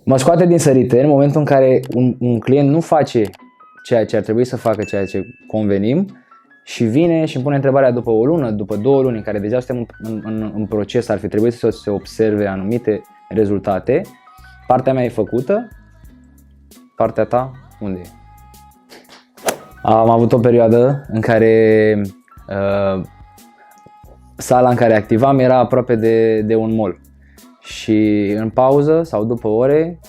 Mă scoate din sărite în momentul în care un client nu face ceea ce ar trebui să facă, ceea ce convenim, și vine și îmi pune întrebarea după o lună, după 2 luni, în care deja suntem în proces, ar fi trebuit să se observe anumite rezultate. Partea mea e făcută, partea ta unde e? Am avut o perioadă în care sala în care activam era aproape de un mall și în pauză sau după ore,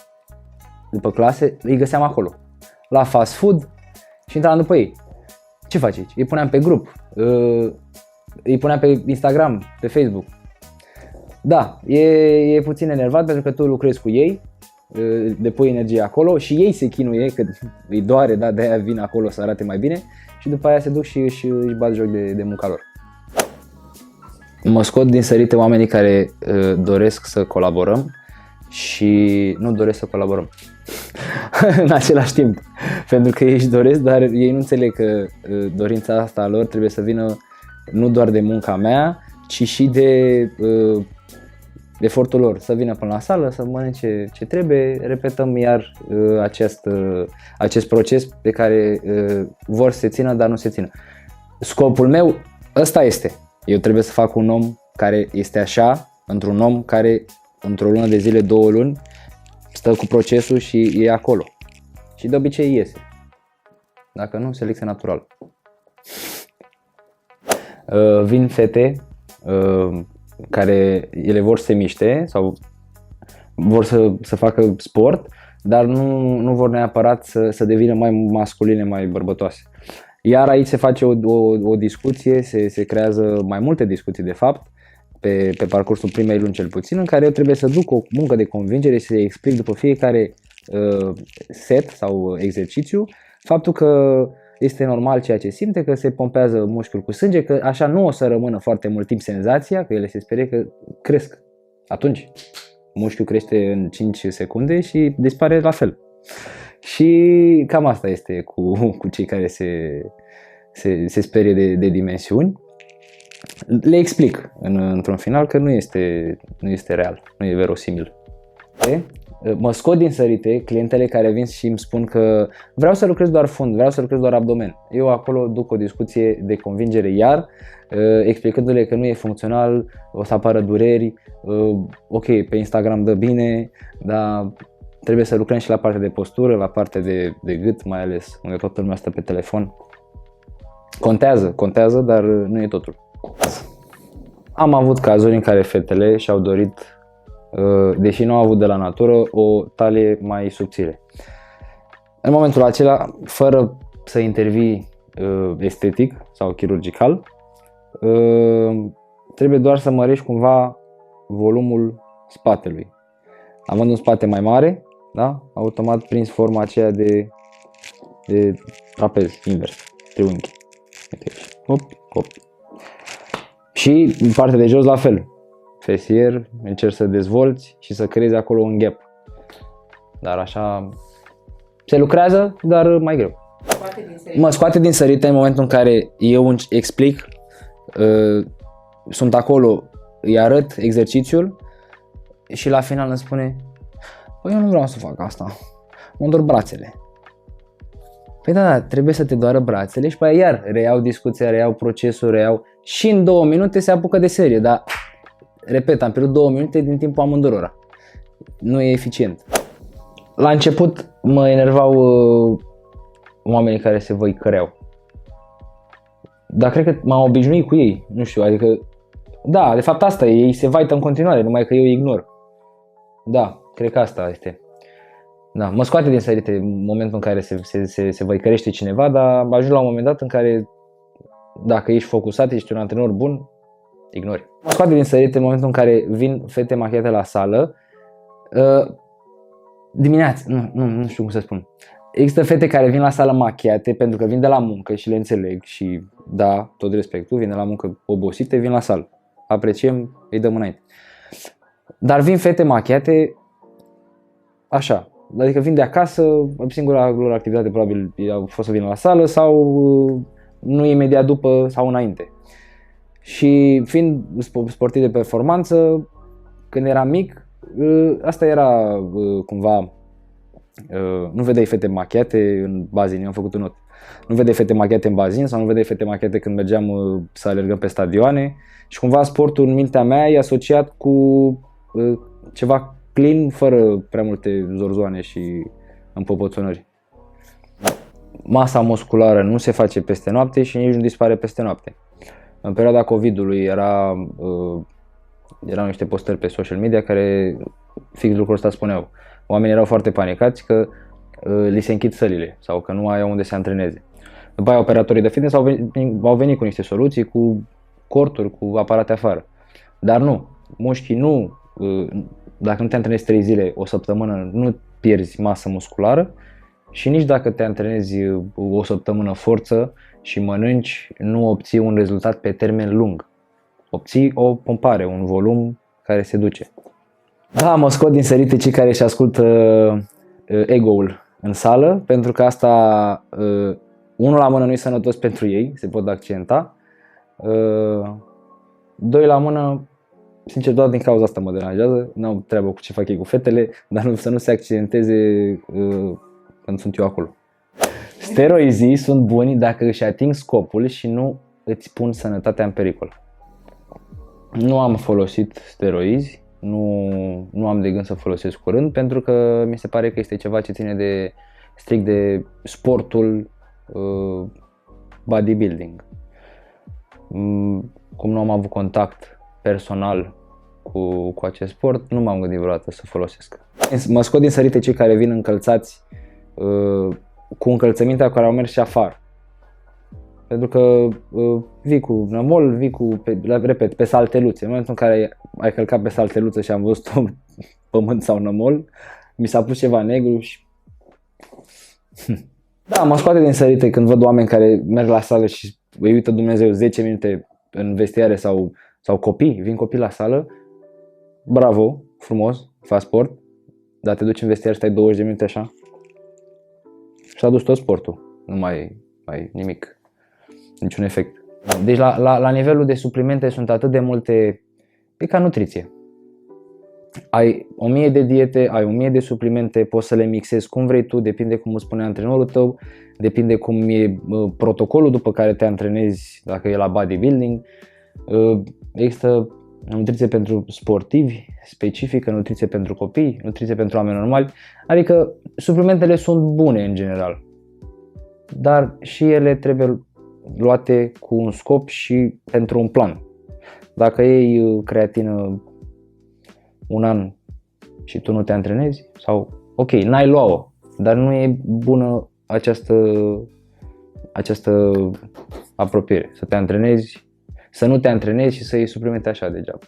după clase, îi găseam acolo, la fast food, și intram după ei. Ce faci aici? Îi puneam pe grup, îi puneam pe Instagram, pe Facebook. Da, e puțin enervat pentru că tu lucrezi cu ei, depui energie acolo și ei se chinuie, că îi doare, da, de-aia vin acolo să arate mai bine și după aia se duc și își bat joc de munca lor. Mă scot din sărite oamenii care doresc să colaborăm și nu doresc să colaborăm în același timp, pentru că ei își doresc, dar ei nu înțeleg că dorința asta a lor trebuie să vină nu doar de munca mea, ci și de efortul lor, să vină până la sală, să mănânce ce trebuie, repetăm iar acest proces pe care vor să se țină, dar nu se țină. Scopul meu ăsta este, eu trebuie să fac un om care este așa, într-un om care într-o lună de zile, 2 luni, stă cu procesul și e acolo. Și de obicei iese. Dacă nu, selecție naturală. Vin fete care ele vor să se miște sau vor să facă sport, dar nu vor neapărat să devină mai masculine, mai bărbătoase. Iar aici se face o discuție, se creează mai multe discuții de fapt, pe parcursul primei luni cel puțin, în care eu trebuie să duc o muncă de convingere și să-i explic după fiecare set sau exercițiu faptul că este normal ceea ce simte, că se pompează mușchiul cu sânge, că așa nu o să rămână foarte mult timp senzația, că ele se sperie că cresc. Atunci mușchiul crește în 5 secunde și dispare la fel. Și cam asta este cu cei care se sperie de dimensiuni. Le explic într-un final că nu este real, nu e verosimil. Mă scot din sărite clientele care vin și îmi spun că vreau să lucrez doar fund, vreau să lucrez doar abdomen. Eu acolo duc o discuție de convingere iar, explicându-le că nu e funcțional, o să apară dureri, ok, pe Instagram dă bine, dar trebuie să lucrăm și la partea de postură, la partea de gât, mai ales unde toată lumea stă pe telefon. Contează, dar nu e totul. Am avut cazuri în care fetele și-au dorit, deși nu au avut de la natură, o talie mai subțire. În momentul acela, fără să intervii estetic sau chirurgical, trebuie doar să mărești cumva volumul spatelui. Având un spate mai mare, da? Automat prinzi forma aceea de trapez invers, triunghi. Hop, hop. Și în partea de jos la fel. Fesier, încerci să dezvolți și să creezi acolo un gap. Dar așa se lucrează, dar mai greu. Mă scoate din sărite în momentul în care eu explic, sunt acolo, îi arăt exercițiul și la final îmi spune: păi eu nu vreau să fac asta, mă dor brațele. Păi da, trebuie să te doară brațele și pe aia iar reiau discuția, reiau procesul, și în 2 minute se apucă de serie, dar repet, am pierdut 2 minute din timpul amândurora. Nu e eficient. La început mă enervau oamenii care se văicăreau. Dar cred că m-am obișnuit cu ei, nu știu, adică da, de fapt asta e, ei se vaită în continuare, numai că eu îi ignor. Da, cred că asta este. Da, mă scoate din sărite în momentul în care se văicărește cineva, dar ajung la un moment dat în care, dacă ești focusat, ești un antrenor bun, ignori. Mă scoate din sărite în momentul în care vin fete machiate la sală, dimineața, nu știu cum să spun. Există fete care vin la sală machiate pentru că vin de la muncă și le înțeleg și da, tot respectul, vin de la muncă obosite, vin la sală. Apreciem, îi dăm înainte. Dar vin fete machiate așa, adică vin de acasă, singura lor activitate probabil a fost să vină la sală sau nu imediat după sau înainte. Și fiind sportiv de performanță, când eram mic, Asta era cumva, nu vedeai fete machiate în bazin, eu am făcut un not. Nu vedeai fete machiate în bazin sau nu vedeai fete machiate când mergeam să alergăm pe stadioane și cumva sportul în mintea mea e asociat cu ceva clean, fără prea multe zorzoane și împopoțonări. Masa musculară nu se face peste noapte și nici nu dispare peste noapte. În perioada COVID-ului erau niște postări pe social media care fix lucrul ăsta spuneau. Oamenii erau foarte panicați că li se închid sălile sau că nu ai unde să se antreneze. După aia operatorii de fitness au venit cu niște soluții, cu corturi, cu aparate afară. Dar nu, mușchii nu, dacă nu te antrenezi 3 zile, o săptămână, nu pierzi masă musculară și nici dacă te antrenezi o săptămână forță și mănânci, nu obții un rezultat pe termen lung. Obții o pompare, un volum care se duce. Da, mă scot din sărite cei care își ascultă ego-ul în sală, pentru că asta, unul la mână nu e sănătos pentru ei, se pot accidenta. Doi la mână, sincer, doar din cauza asta mă deranjează, n-au treabă cu ce fac ei cu fetele, dar să nu se accidenteze când sunt eu acolo. Steroizii sunt buni dacă își ating scopul și nu îți pun sănătatea în pericol. Nu am folosit steroizi, nu am de gând să folosesc curând, pentru că mi se pare că este ceva ce ține strict de sportul bodybuilding. Cum nu am avut contact personal cu acest sport, nu m-am gândit vreodată să folosesc. Mă scot din sărite cei care vin încălțați cu încălțămintea care au mers și afară. Pentru că vii cu nămol, vii repet, pe salteluțe. În momentul în care ai călcat pe salteluță și am văzut un pământ sau nămol, mi s-a pus ceva negru și... Da, mă scoate din sărite când văd oameni care merg la sală și îi uită Dumnezeu 10 minute în vestiare sau copii, vin copii la sală. Bravo, frumos, faci sport, dar te duci în vestiar și stai 20 de minute așa și s-a dus tot sportul, nu mai ai nimic. Niciun efect. Deci la nivelul de suplimente sunt atât de multe, e ca nutriție. Ai 1000 de diete, ai 1000 de suplimente, poți să le mixezi cum vrei tu, depinde cum îți spune antrenorul tău, depinde cum e protocolul după care te antrenezi, dacă e la bodybuilding. Există nutriție pentru sportivi, specifică, nutriție pentru copii, nutriție pentru oameni normali, adică suplimentele sunt bune în general, dar și ele trebuie luate cu un scop și pentru un plan. Dacă iei creatină un an și tu nu te antrenezi, sau ok, n-ai lua-o, dar nu e bună această apropiere. Să te antrenezi, să nu te antrenezi și să iei suplimente așa degeaba.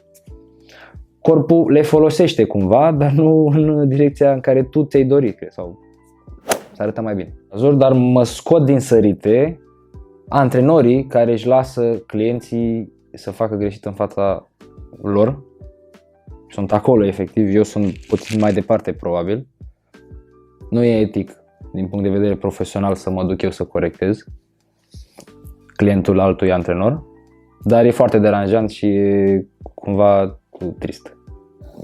Corpul le folosește cumva, dar nu în direcția în care tu ți-ai dorit sau să arătă mai bine. Dar mă scot din sărite antrenorii care își lasă clienții să facă greșit în fața lor. Sunt acolo efectiv, eu sunt puțin mai departe probabil. Nu e etic din punct de vedere profesional să mă duc eu să corectez clientul altui antrenor, dar e foarte deranjant și e cumva trist.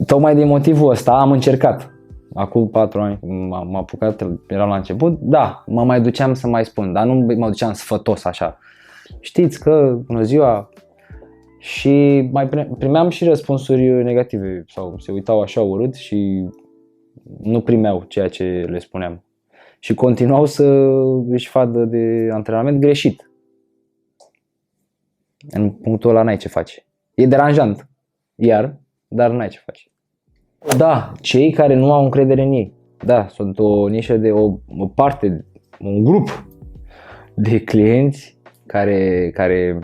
Tocmai din motivul ăsta am încercat. Acum 4 ani m-am apucat, eram la început, da, mă mai duceam să mai spun, dar nu mă duceam sfătos așa. Știți că, bună ziua, și mai primeam și răspunsuri negative sau se uitau așa urât și nu primeau ceea ce le spuneam. Și continuau să își vadă de antrenament greșit. În punctul ăla n-ai ce faci. E deranjant, dar n-ai ce faci. Da, cei care nu au încredere în ei. Da, sunt o nișă de o parte, un grup de clienți care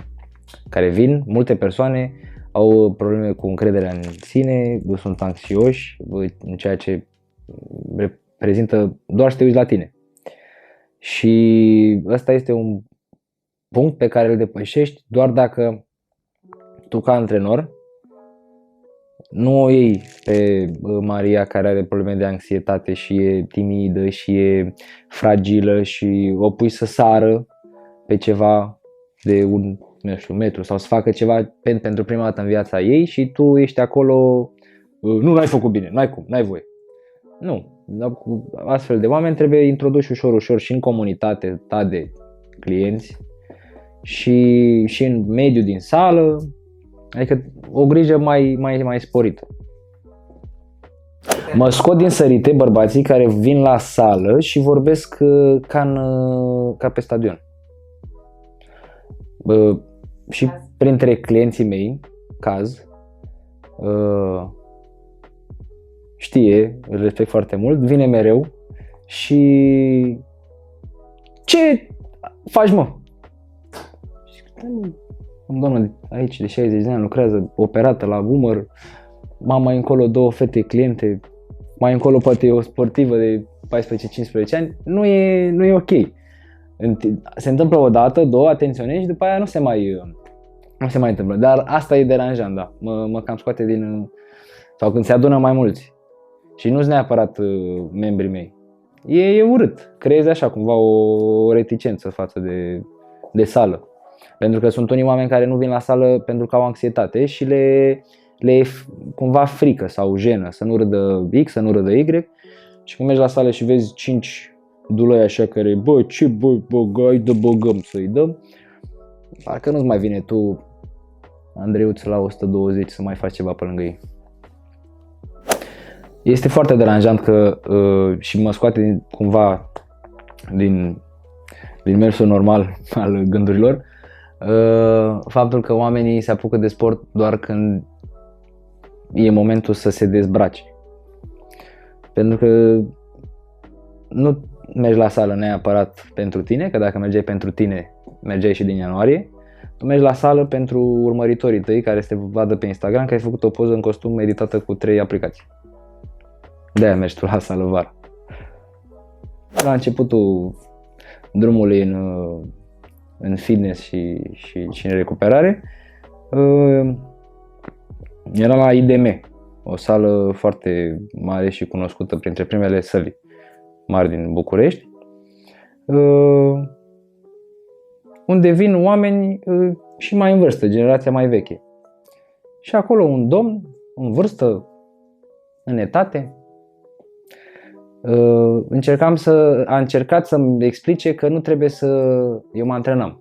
vin, multe persoane au probleme cu încrederea în sine, sunt anxioși în ceea ce reprezintă doar să te uiți la tine. Și ăsta este un punct pe care îl depășești doar dacă tu ca antrenor nu o iei pe Maria care are probleme de anxietate și e timidă și e fragilă și o pui să sară pe ceva de un, nu știu, metru sau să facă ceva pentru prima dată în viața ei și tu ești acolo nu, n-ai făcut bine, n-ai cum, n-ai voie. Nu, cu astfel de oameni trebuie introduși ușor și în comunitate ta de clienți și în mediul din sală, adică o grijă mai sporită. Mă scot din sărite bărbații care vin la sală și vorbesc ca pe stadion. Și printre clienții mei, caz, știe, îl respect foarte mult, vine mereu și ce faci, mă? Un domn aici de 60 de ani lucrează operată la umăr, mai încolo 2 fete cliente, mai încolo poate e o sportivă de 14-15 ani, nu e ok. Se întâmplă o dată, 2, atenționezi și după aia nu se mai întâmplă. Dar asta e deranjant, da. Mă cam scoate din... Sau când se adună mai mulți. Și nu-s neapărat membrii mei. E urât. Creezi așa cumva o reticență față de sală. Pentru că sunt unii oameni care nu vin la sală pentru că au anxietate și le e cumva frică sau jenă să nu râdă X, să nu râdă Y. Și când mergi la sală și vezi 5 duloi așa care, bă, ce băgai de băgăm să-i dăm, parcă nu-ți mai vine tu, Andreuț, la 120 să mai faci ceva pe lângă ei. Este foarte deranjant că și mă scoate cumva din mersul normal al gândurilor faptul că oamenii se apucă de sport doar când e momentul să se dezbrace. Pentru că nu mergi la sală neapărat pentru tine, că dacă mergeai pentru tine, mergeai și din ianuarie. Tu mergi la sală pentru urmăritorii tăi care te vadă pe Instagram că ai făcut o poză în costum editată cu 3 aplicații. De-aia mergi tu la sală vara. La începutul drumului în fitness și în recuperare, era la IDM, o sală foarte mare și cunoscută printre primele săli mari din București, unde vin oameni și mai în vârstă, generația mai veche. Și acolo un domn în vârstă, în etate, a încercat să-mi explice că nu trebuie să... Eu mă antrenam.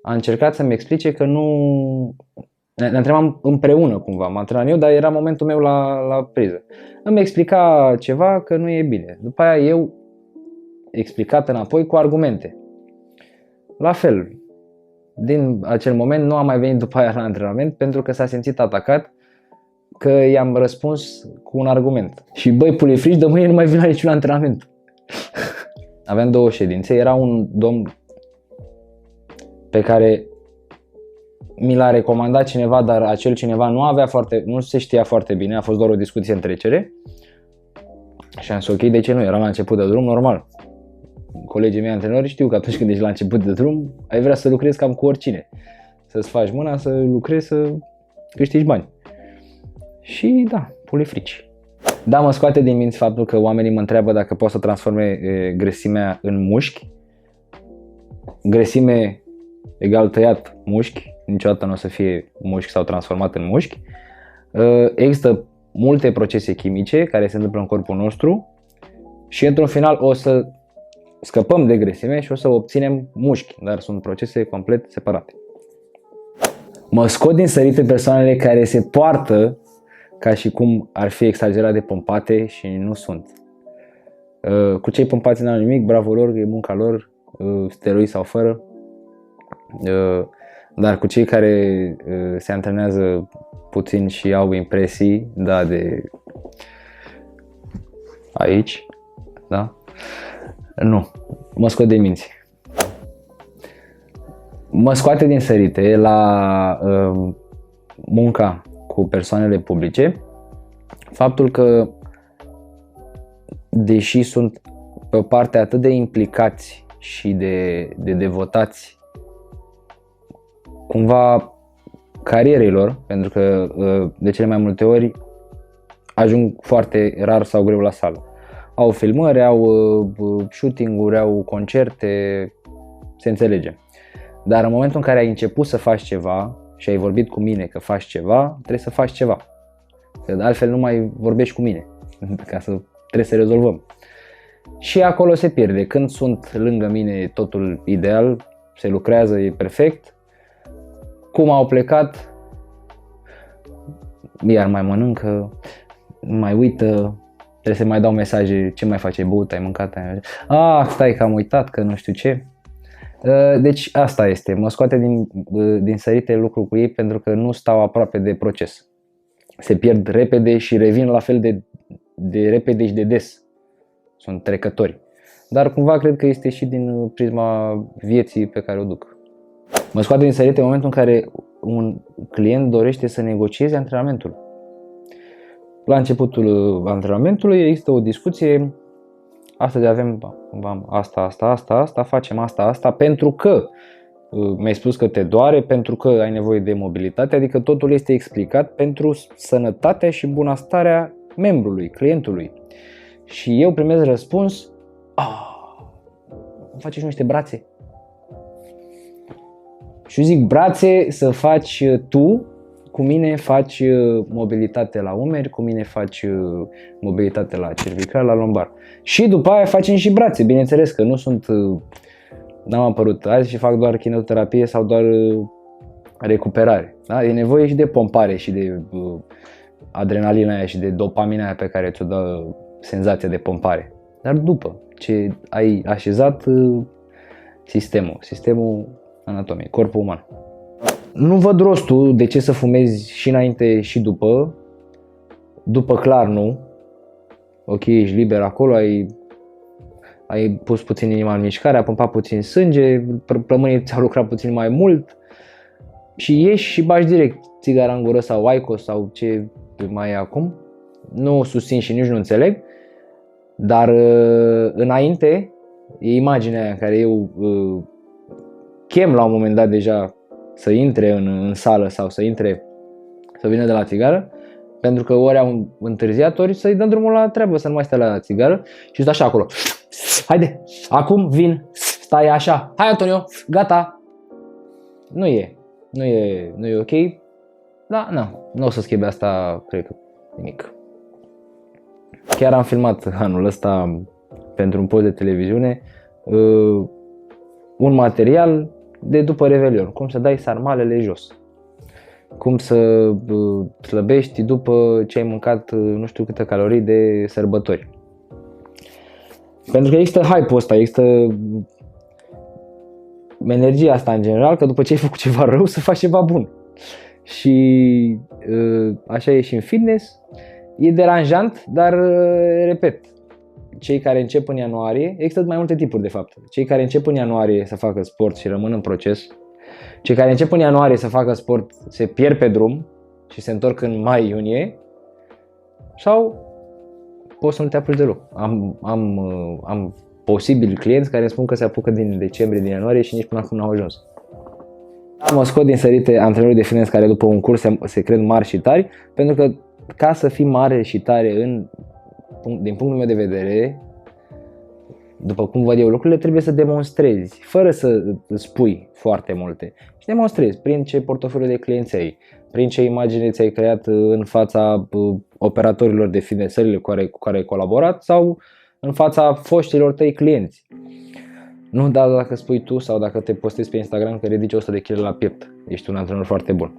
A încercat să-mi explice că nu... Ne antrenam împreună cumva, mă antrenam eu, dar era momentul meu la priză. Îmi explica ceva că nu e bine. După aia eu explicat înapoi cu argumente. La fel, din acel moment nu am mai venit după aia la antrenament pentru că s-a simțit atacat că i-am răspuns cu un argument. Și băi, pulifrici, de mâine nu mai vin la niciun antrenament. Aveam 2 ședințe, era un domn pe care mi l-a recomandat cineva, dar acel cineva nu se știa foarte bine, a fost doar o discuție în trecere. Și am zis, ok, de ce nu? Eram la început de drum, normal. Colegii mei antrenori știu că atunci când ești la început de drum, ai vrea să lucrezi cam cu oricine. Să-ți faci mâna, să lucrezi, să câștigi bani. Și da, pulifrici. Da, mă scoate din minți faptul că oamenii mă întreabă dacă pot să transforme grăsimea în mușchi. Grăsime egal tăiat mușchi, niciodată nu o să fie mușchi sau transformat în mușchi. Există multe procese chimice care se întâmplă în corpul nostru și într-un final o să scăpăm de grăsime și o să obținem mușchi, dar sunt procese complet separate. Mă scot din sărite persoanele care se poartă ca și cum ar fi exagerat de pompate și nu sunt. Cu cei pompați n-au nimic, bravo lor, e munca lor, steroizi sau fără. Dar cu cei care se antrenează puțin și au impresii, da, de aici, da? Nu, mă scot de minți. Mă scoate din sărite la munca cu persoanele publice faptul că, deși sunt pe o parte atât de implicați și de devotați cumva carierei lor, pentru că de cele mai multe ori ajung foarte rar sau greu la sală. Au filmări, au shooting-uri, au concerte, se înțelege. Dar în momentul în care ai început să faci ceva și ai vorbit cu mine că faci ceva, trebuie să faci ceva. că altfel nu mai vorbești cu mine, trebuie să rezolvăm. Și acolo se pierde. Când sunt lângă mine, totul ideal, se lucrează, e perfect. Cum au plecat, iar mai mănâncă, mai uită, trebuie să mai dau mesaje, ce mai faci, ai băut, ai mâncat, stai că am uitat, că nu știu ce. Deci asta este, mă scoate din sărite lucru cu ei pentru că nu stau aproape de proces. Se pierd repede și revin la fel de repede și de des. Sunt trecători. Dar cumva cred că este și din prisma vieții pe care o duc. Mă scoate din sărite în momentul în care un client dorește să negocieze antrenamentul. La începutul antrenamentului există o discuție. Astăzi avem asta, facem asta, pentru că mi-ai spus că te doare, pentru că ai nevoie de mobilitate, adică totul este explicat pentru sănătatea și bunăstarea membrului, clientului. Și eu primesc răspuns, îmi faci și niște brațe. Și eu zic, brațe să faci tu, cu mine faci mobilitate la umeri, cu mine faci mobilitate la cervical, la lombar. Și după aia facem și brațe, bineînțeles că nu sunt, n-am apărut azi și fac doar kinetoterapie sau doar recuperare. Da? E nevoie și de pompare și de adrenalina aia și de dopamina aia pe care ți-o dă senzația de pompare. Dar după ce ai așezat sistemul anatomiei, corpul uman. Nu văd rostul de ce să fumezi și înainte și după. După clar nu. Ok, ești liber acolo, ai pus puțin inima în mișcare, ai pompat puțin sânge, plămânii ți-au lucrat puțin mai mult și ieși și bagi direct țigara în gură sau IQOS sau ce mai e acum. Nu o susțin și nici nu înțeleg, dar înainte e imaginea aia în care eu chem la un moment dat deja să intre în sală sau să vină de la țigară, pentru că ori au întârziat, ori să-i dăm drumul la treabă, să nu mai stea la țigară și stă așa acolo. Haide, acum vin, stai așa, hai Antonio, gata. Nu e ok, dar nu o să schimbe asta, cred că nimic. Chiar am filmat anul ăsta pentru un post de televiziune un material de după Revelion, cum să dai sarmalele jos, cum să slăbești după ce ai mâncat nu știu câte calorii de sărbători. Pentru că există hype-ul ăsta, există energia asta în general, că după ce ai făcut ceva rău să faci ceva bun. Și așa e și în fitness, e deranjant, dar repet, cei care încep în ianuarie, există mai multe tipuri de fapt. Cei care încep în ianuarie să facă sport și rămân în proces, cei care încep în ianuarie să facă sport se pierd pe drum și se întorc în mai-iunie, sau poți să nu te apuci deloc. Am posibili clienți care spun că se apucă din decembrie, din ianuarie și nici până acum n-au ajuns. Mă scot din sărite antrenorii de fitness care după un curs se cred mari și tari, pentru că ca să fii mare și tare din punctul meu de vedere, după cum văd eu lucrurile, trebuie să demonstrezi, fără să spui foarte multe. Și demonstrezi prin ce portofoliu de clienți ai, prin ce imagine ți-ai creat în fața operatorilor de fitness, sălile cu care ai colaborat sau în fața foștilor tăi clienți. Nu dacă spui tu sau dacă te postezi pe Instagram că ridici 100 de kg la piept, ești un antrenor foarte bun.